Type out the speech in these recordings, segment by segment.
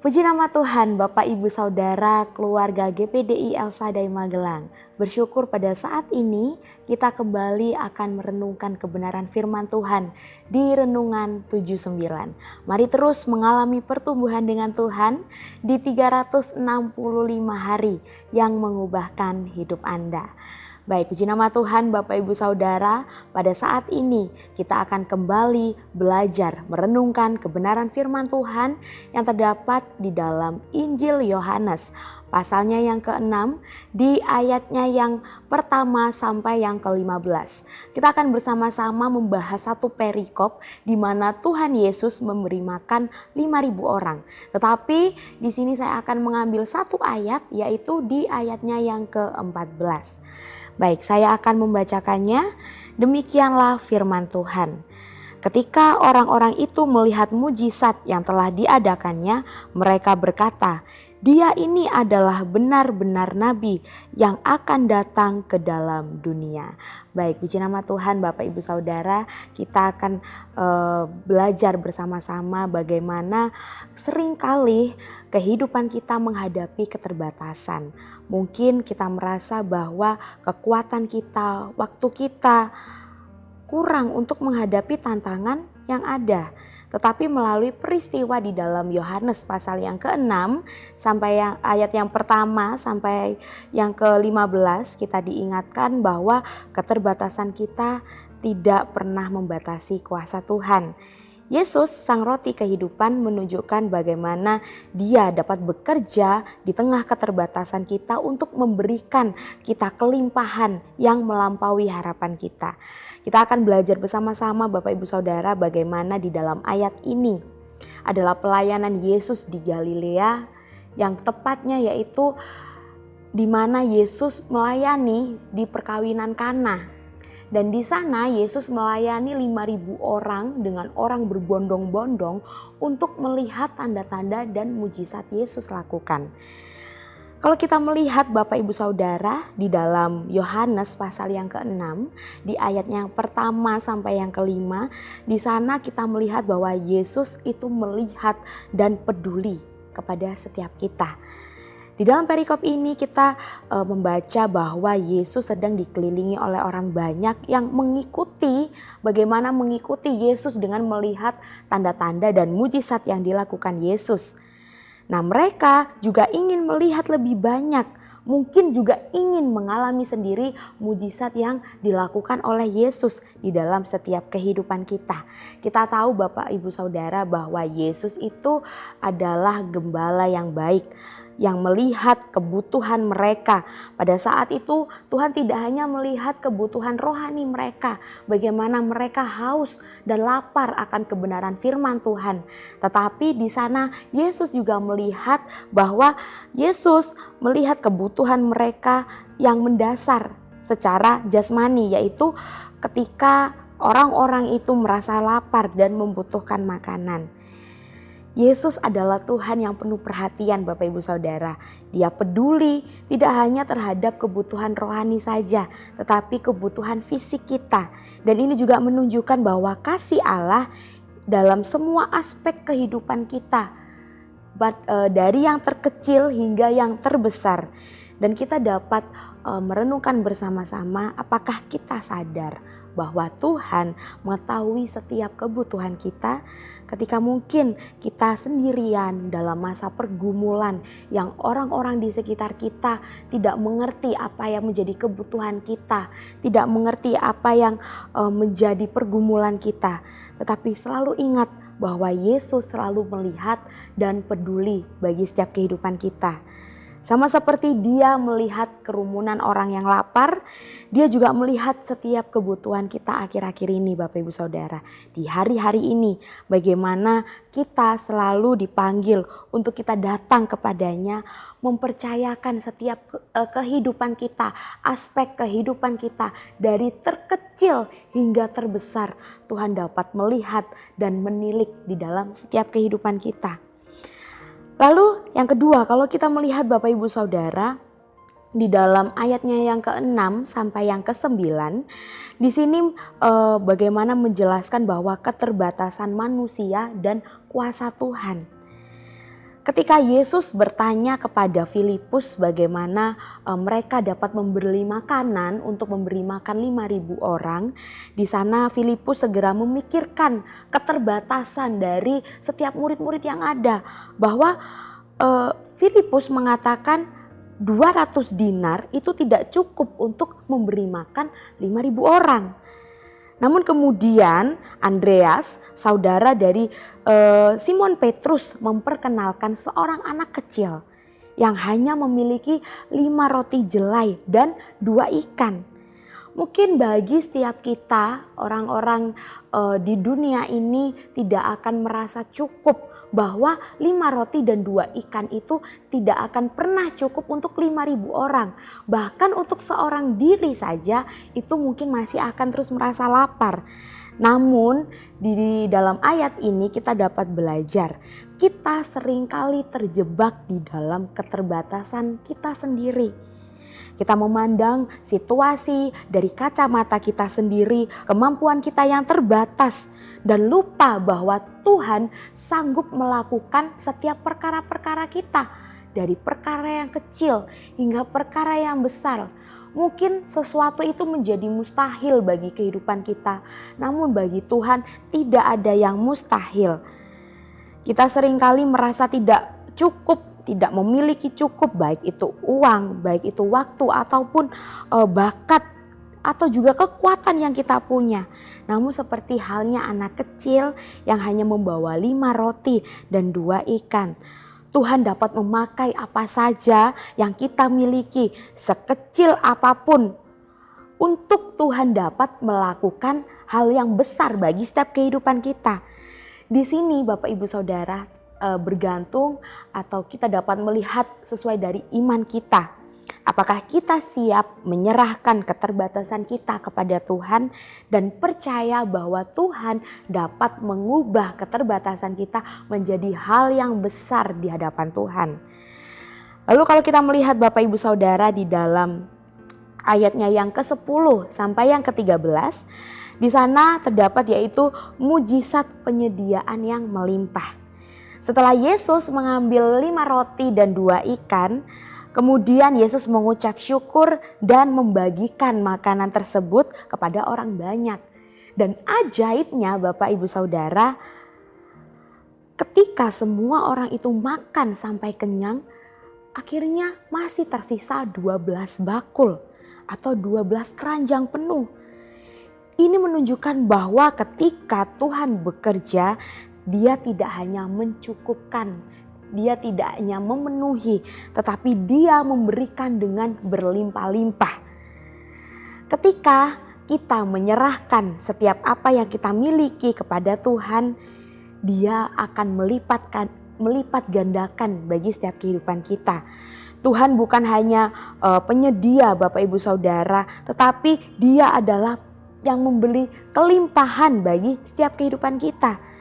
Puji nama Tuhan, Bapak Ibu Saudara, keluarga GPDI El Shaddai Magelang. Bersyukur pada saat ini kita kembali akan merenungkan kebenaran firman Tuhan di Renungan 79. Mari terus mengalami pertumbuhan dengan Tuhan di 365 hari yang mengubahkan hidup Anda. Baik, puji nama Tuhan Bapak Ibu Saudara, pada saat ini kita akan kembali belajar merenungkan kebenaran firman Tuhan yang terdapat di dalam Injil Yohanes. Pasalnya yang ke-6 di ayatnya yang pertama sampai yang ke-15. Kita akan bersama-sama membahas satu perikop di mana Tuhan Yesus memberi makan 5.000 orang. Tetapi di sini saya akan mengambil satu ayat, yaitu di ayatnya yang ke-14. Baik, saya akan membacakannya. Demikianlah firman Tuhan. Ketika orang-orang itu melihat mujizat yang telah diadakannya, mereka berkata, "Dia ini adalah benar-benar nabi yang akan datang ke dalam dunia." Baik, puji nama Tuhan Bapak Ibu Saudara, kita akan belajar bersama-sama bagaimana seringkali kehidupan kita menghadapi keterbatasan. Mungkin kita merasa bahwa kekuatan kita, waktu kita kurang untuk menghadapi tantangan yang ada. Tetapi melalui peristiwa di dalam Yohanes pasal yang ke-6 sampai yang ayat yang pertama sampai yang ke-15, kita diingatkan bahwa keterbatasan kita tidak pernah membatasi kuasa Tuhan. Yesus, sang roti kehidupan, menunjukkan bagaimana Dia dapat bekerja di tengah keterbatasan kita untuk memberikan kita kelimpahan yang melampaui harapan kita. Kita akan belajar bersama-sama Bapak Ibu Saudara bagaimana di dalam ayat ini adalah pelayanan Yesus di Galilea, yang tepatnya yaitu di mana Yesus melayani di perkawinan Kana. Dan di sana Yesus melayani 5.000 orang dengan orang berbondong-bondong untuk melihat tanda-tanda dan mujizat Yesus lakukan. Kalau kita melihat Bapak Ibu Saudara di dalam Yohanes pasal yang ke-6, di ayat yang pertama sampai yang ke-5, di sana kita melihat bahwa Yesus itu melihat dan peduli kepada setiap kita. Di dalam perikop ini kita membaca bahwa Yesus sedang dikelilingi oleh orang banyak yang mengikuti, bagaimana mengikuti Yesus dengan melihat tanda-tanda dan mujizat yang dilakukan Yesus. Nah, mereka juga ingin melihat lebih banyak, mungkin juga ingin mengalami sendiri mujizat yang dilakukan oleh Yesus di dalam setiap kehidupan kita. Kita tahu Bapak Ibu Saudara bahwa Yesus itu adalah gembala yang baik, yang melihat kebutuhan mereka. Pada saat itu Tuhan tidak hanya melihat kebutuhan rohani mereka, bagaimana mereka haus dan lapar akan kebenaran firman Tuhan. Tetapi di sana Yesus juga melihat bahwa Yesus melihat kebutuhan mereka yang mendasar secara jasmani, yaitu ketika orang-orang itu merasa lapar dan membutuhkan makanan. Yesus adalah Tuhan yang penuh perhatian Bapak Ibu Saudara. Dia peduli tidak hanya terhadap kebutuhan rohani saja, tetapi kebutuhan fisik kita. Dan ini juga menunjukkan bahwa kasih Allah dalam semua aspek kehidupan kita, dari yang terkecil hingga yang terbesar. Dan kita dapat merenungkan bersama-sama, apakah kita sadar bahwa Tuhan mengetahui setiap kebutuhan kita ketika mungkin kita sendirian dalam masa pergumulan yang orang-orang di sekitar kita tidak mengerti apa yang menjadi kebutuhan kita, tidak mengerti apa yang menjadi pergumulan kita. Tetapi selalu ingat bahwa Yesus selalu melihat dan peduli bagi setiap kehidupan kita. Sama seperti Dia melihat kerumunan orang yang lapar, Dia juga melihat setiap kebutuhan kita akhir-akhir ini Bapak Ibu Saudara. Di hari-hari ini bagaimana kita selalu dipanggil untuk kita datang kepadanya, mempercayakan setiap kehidupan kita, aspek kehidupan kita dari terkecil hingga terbesar. Tuhan dapat melihat dan menilik di dalam setiap kehidupan kita. Lalu yang kedua, kalau kita melihat Bapak Ibu Saudara di dalam ayatnya yang ke-6 sampai yang ke-9, di sini bagaimana menjelaskan bahwa keterbatasan manusia dan kuasa Tuhan. Ketika Yesus bertanya kepada Filipus bagaimana mereka dapat memberi makanan untuk memberi makan 5.000 orang, di sana Filipus segera memikirkan keterbatasan dari setiap murid-murid yang ada, bahwa Filipus mengatakan 200 dinar itu tidak cukup untuk memberi makan 5.000 orang. Namun kemudian Andreas, saudara dari Simon Petrus, memperkenalkan seorang anak kecil yang hanya memiliki 5 roti jelai dan 2 ikan. Mungkin bagi setiap kita, orang-orang di dunia ini tidak akan merasa cukup, bahwa 5 roti dan 2 ikan itu tidak akan pernah cukup untuk 5.000 orang. Bahkan untuk seorang diri saja itu mungkin masih akan terus merasa lapar. Namun di dalam ayat ini kita dapat belajar, kita seringkali terjebak di dalam keterbatasan kita sendiri. Kita memandang situasi dari kacamata kita sendiri, kemampuan kita yang terbatas, dan lupa bahwa Tuhan sanggup melakukan setiap perkara-perkara kita, dari perkara yang kecil hingga perkara yang besar. Mungkin sesuatu itu menjadi mustahil bagi kehidupan kita, namun bagi Tuhan tidak ada yang mustahil. Kita seringkali merasa tidak cukup, tidak memiliki cukup, baik itu uang, baik itu waktu, ataupun bakat, atau juga kekuatan yang kita punya. Namun seperti halnya anak kecil yang hanya membawa 5 roti dan 2 ikan. Tuhan dapat memakai apa saja yang kita miliki, sekecil apapun, untuk Tuhan dapat melakukan hal yang besar bagi setiap kehidupan kita. Di sini Bapak Ibu Saudara bergantung, atau kita dapat melihat sesuai dari iman kita. Apakah kita siap menyerahkan keterbatasan kita kepada Tuhan dan percaya bahwa Tuhan dapat mengubah keterbatasan kita menjadi hal yang besar di hadapan Tuhan. Lalu kalau kita melihat Bapak Ibu Saudara di dalam ayatnya yang ke-10 sampai yang ke-13, di sana terdapat yaitu mujizat penyediaan yang melimpah. Setelah Yesus mengambil 5 roti dan 2 ikan, kemudian Yesus mengucap syukur dan membagikan makanan tersebut kepada orang banyak. Dan ajaibnya Bapak Ibu Saudara, ketika semua orang itu makan sampai kenyang, akhirnya masih tersisa 12 bakul atau 12 keranjang penuh. Ini menunjukkan bahwa ketika Tuhan bekerja, Dia tidak hanya mencukupkan, Dia tidak hanya memenuhi, tetapi Dia memberikan dengan berlimpah-limpah. Ketika kita menyerahkan setiap apa yang kita miliki kepada Tuhan, Dia akan melipat gandakan bagi setiap kehidupan kita. Tuhan bukan hanya penyedia Bapak Ibu Saudara, tetapi Dia adalah yang memberi kelimpahan bagi setiap kehidupan kita.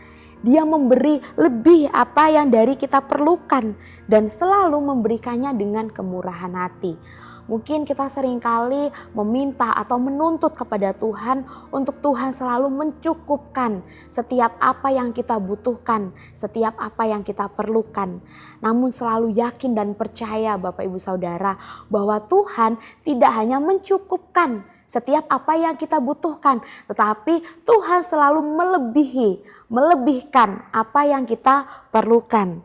Dia memberi lebih apa yang dari kita perlukan dan selalu memberikannya dengan kemurahan hati. Mungkin kita seringkali meminta atau menuntut kepada Tuhan untuk Tuhan selalu mencukupkan setiap apa yang kita butuhkan, setiap apa yang kita perlukan. Namun selalu yakin dan percaya Bapak Ibu Saudara bahwa Tuhan tidak hanya mencukupkan setiap apa yang kita butuhkan, tetapi Tuhan selalu melebihkan apa yang kita perlukan.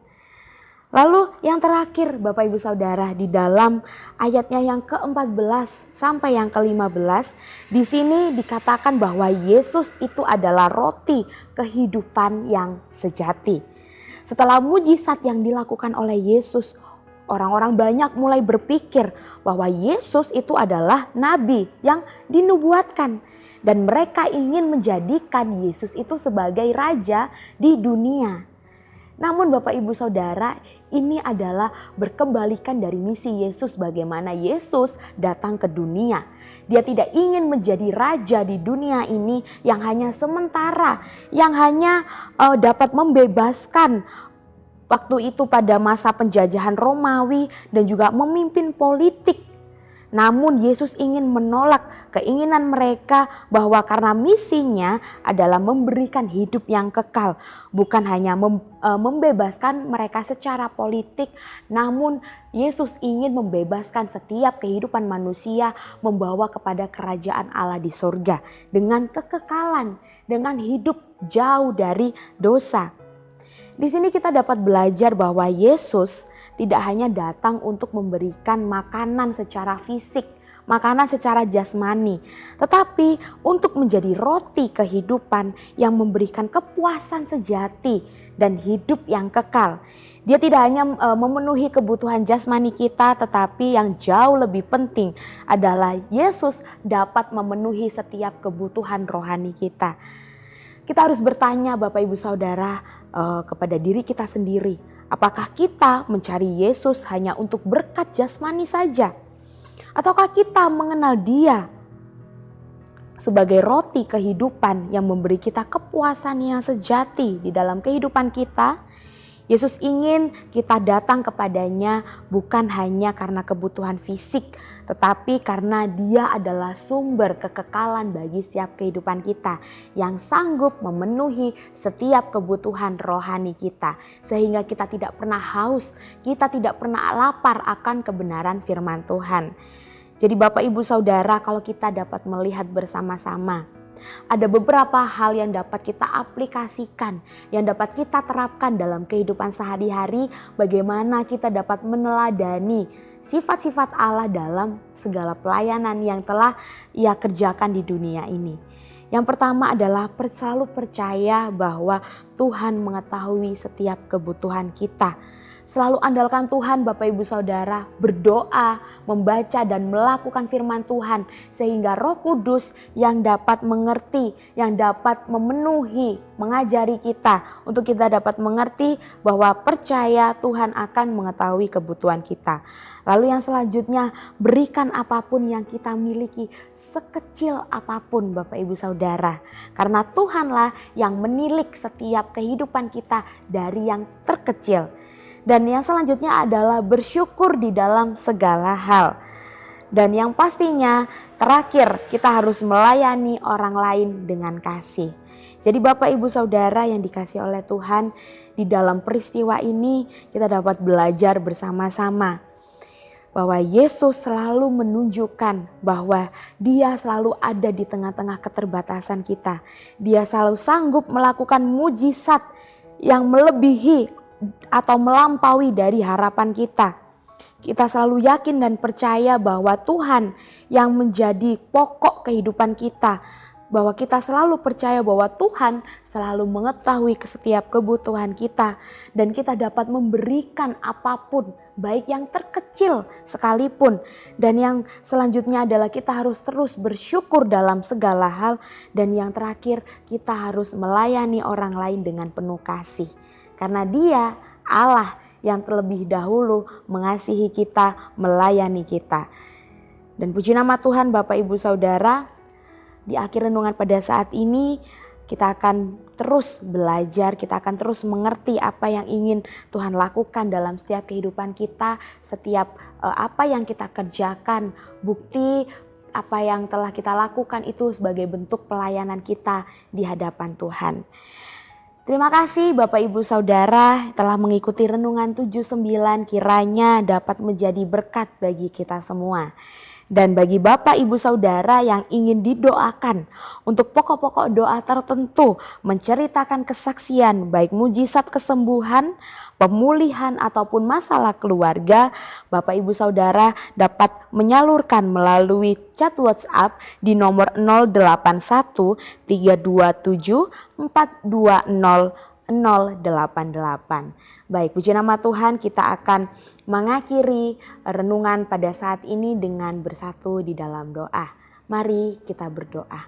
Lalu yang terakhir Bapak Ibu Saudara, di dalam ayatnya yang ke-14 sampai yang ke-15, di sini dikatakan bahwa Yesus itu adalah roti kehidupan yang sejati. Setelah mujizat yang dilakukan oleh Yesus, orang-orang banyak mulai berpikir bahwa Yesus itu adalah nabi yang dinubuatkan. Dan mereka ingin menjadikan Yesus itu sebagai raja di dunia. Namun Bapak Ibu Saudara, ini adalah berkebalikan dari misi Yesus, bagaimana Yesus datang ke dunia. Dia tidak ingin menjadi raja di dunia ini yang hanya sementara, yang hanya dapat membebaskan waktu itu pada masa penjajahan Romawi dan juga memimpin politik. Namun Yesus ingin menolak keinginan mereka bahwa karena misinya adalah memberikan hidup yang kekal. Bukan hanya membebaskan mereka secara politik, namun Yesus ingin membebaskan setiap kehidupan manusia membawa kepada kerajaan Allah di surga dengan kekekalan, dengan hidup jauh dari dosa. Di sini kita dapat belajar bahwa Yesus tidak hanya datang untuk memberikan makanan secara fisik, makanan secara jasmani, tetapi untuk menjadi roti kehidupan yang memberikan kepuasan sejati dan hidup yang kekal. Dia tidak hanya memenuhi kebutuhan jasmani kita, tetapi yang jauh lebih penting adalah Yesus dapat memenuhi setiap kebutuhan rohani kita. Kita harus bertanya Bapak Ibu Saudara kepada diri kita sendiri. Apakah kita mencari Yesus hanya untuk berkat jasmani saja? Ataukah kita mengenal Dia sebagai roti kehidupan yang memberi kita kepuasan yang sejati di dalam kehidupan kita? Yesus ingin kita datang kepadanya bukan hanya karena kebutuhan fisik, tetapi karena Dia adalah sumber kekekalan bagi setiap kehidupan kita yang sanggup memenuhi setiap kebutuhan rohani kita. Sehingga kita tidak pernah haus, kita tidak pernah lapar akan kebenaran firman Tuhan. Jadi Bapak Ibu Saudara, kalau kita dapat melihat bersama-sama, ada beberapa hal yang dapat kita aplikasikan, yang dapat kita terapkan dalam kehidupan sehari-hari, bagaimana kita dapat meneladani sifat-sifat Allah dalam segala pelayanan yang telah Ia kerjakan di dunia ini. Yang pertama adalah selalu percaya bahwa Tuhan mengetahui setiap kebutuhan kita. Selalu andalkan Tuhan Bapak Ibu Saudara, berdoa, membaca dan melakukan firman Tuhan sehingga Roh Kudus yang dapat mengerti, yang dapat memenuhi, mengajari kita untuk kita dapat mengerti bahwa percaya Tuhan akan mengetahui kebutuhan kita. Lalu yang selanjutnya, berikan apapun yang kita miliki, sekecil apapun Bapak Ibu Saudara. Karena Tuhanlah yang menilik setiap kehidupan kita dari yang terkecil. Dan yang selanjutnya adalah bersyukur di dalam segala hal. Dan yang pastinya terakhir, kita harus melayani orang lain dengan kasih. Jadi Bapak Ibu Saudara yang dikasihi oleh Tuhan, di dalam peristiwa ini kita dapat belajar bersama-sama bahwa Yesus selalu menunjukkan bahwa Dia selalu ada di tengah-tengah keterbatasan kita. Dia selalu sanggup melakukan mujizat yang melebihi atau melampaui dari harapan kita. Kita selalu yakin dan percaya bahwa Tuhan yang menjadi pokok kehidupan kita. Bahwa kita selalu percaya bahwa Tuhan selalu mengetahui setiap kebutuhan kita. Dan kita dapat memberikan apapun, baik yang terkecil sekalipun. Dan yang selanjutnya adalah kita harus terus bersyukur dalam segala hal. Dan yang terakhir, kita harus melayani orang lain dengan penuh kasih. Karena Dia Allah yang terlebih dahulu mengasihi kita, melayani kita. Dan puji nama Tuhan Bapak Ibu Saudara, di akhir renungan pada saat ini kita akan terus belajar, kita akan terus mengerti apa yang ingin Tuhan lakukan dalam setiap kehidupan kita, setiap apa yang kita kerjakan, bukti apa yang telah kita lakukan itu sebagai bentuk pelayanan kita di hadapan Tuhan. Terima kasih Bapak Ibu Saudara telah mengikuti renungan 79, kiranya dapat menjadi berkat bagi kita semua. Dan bagi Bapak Ibu Saudara yang ingin didoakan untuk pokok-pokok doa tertentu, menceritakan kesaksian baik mujizat kesembuhan, pemulihan ataupun masalah keluarga, Bapak Ibu Saudara dapat menyalurkan melalui chat WhatsApp di nomor 081 327 420 088. Baik, puji nama Tuhan, kita akan mengakhiri renungan pada saat ini dengan bersatu di dalam doa. Mari kita berdoa.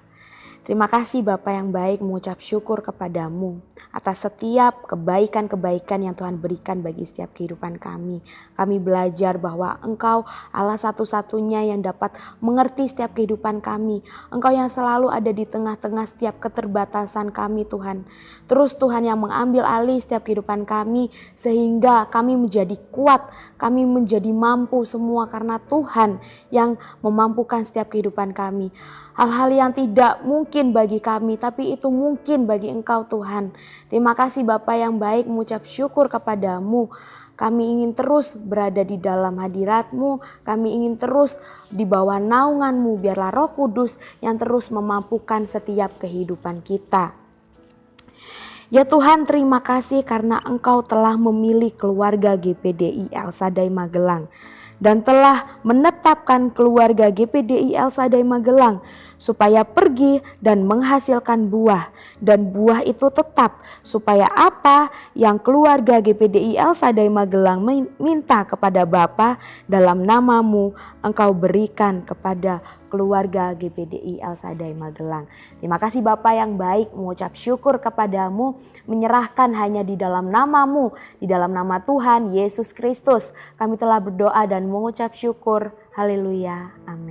Terima kasih Bapa yang baik, mengucap syukur kepadamu atas setiap kebaikan-kebaikan yang Tuhan berikan bagi setiap kehidupan kami. Kami belajar bahwa Engkau Allah satu-satunya yang dapat mengerti setiap kehidupan kami. Engkau yang selalu ada di tengah-tengah setiap keterbatasan kami Tuhan. Terus Tuhan yang mengambil alih setiap kehidupan kami sehingga kami menjadi kuat, kami menjadi mampu semua karena Tuhan yang memampukan setiap kehidupan kami. Hal-hal yang tidak mungkin bagi kami, tapi itu mungkin bagi Engkau Tuhan. Terima kasih Bapa yang baik, mengucap syukur kepadamu. Kami ingin terus berada di dalam hadirat-Mu, kami ingin terus di bawah naungan-Mu, biarlah Roh Kudus yang terus memampukan setiap kehidupan kita. Ya Tuhan, terima kasih karena Engkau telah memilih keluarga GPDI El Shaddai Magelang dan telah menetapkan keluarga GPDI El Shaddai Magelang supaya pergi dan menghasilkan buah, dan buah itu tetap, supaya apa yang keluarga GPDI El Shaddai Magelang minta kepada Bapa dalam nama-Mu, Engkau berikan kepada keluarga GPDI El Shaddai Magelang. Terima kasih Bapa yang baik, mengucap syukur kepadamu, menyerahkan hanya di dalam nama-Mu, di dalam nama Tuhan Yesus Kristus. Kami telah berdoa dan mengucap syukur. Haleluya. Amin.